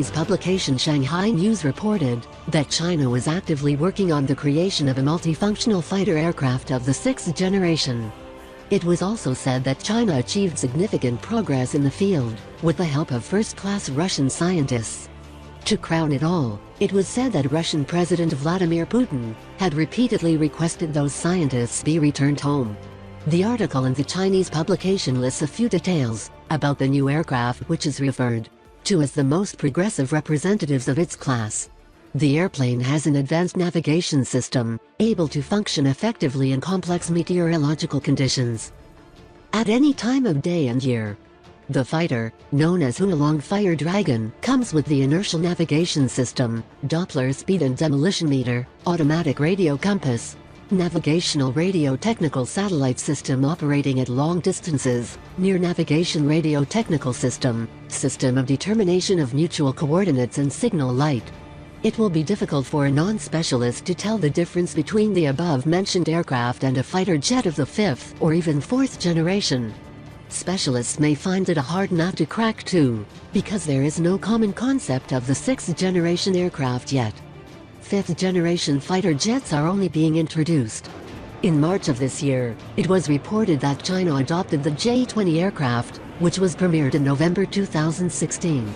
Chinese publication Shanghai News reported that China was actively working on the creation of a multifunctional fighter aircraft of the sixth generation. It was also said that China achieved significant progress in the field, with the help of first-class Russian scientists. To crown it all, it was said that Russian President Vladimir Putin had repeatedly requested those scientists be returned home. The article in the Chinese publication lists a few details about the new aircraft, which is referred to as the most progressive representatives of its class. The airplane has an advanced navigation system, able to function effectively in complex meteorological conditions at any time of day and year. The fighter, known as Hualong Fire Dragon, comes with the inertial navigation system, Doppler speed and demolition meter, automatic radio compass, navigational radio technical satellite system operating at long distances, near navigation radio technical system, system of determination of mutual coordinates and signal light. It will be difficult for a non-specialist to tell the difference between the above-mentioned aircraft and a fighter jet of the fifth or even fourth generation. Specialists may find it a hard nut to crack too, because there is no common concept of the sixth-generation aircraft yet. Fifth-generation fighter jets are only being introduced. In March of this year, it was reported that China adopted the J-20 aircraft, which was premiered in November 2016.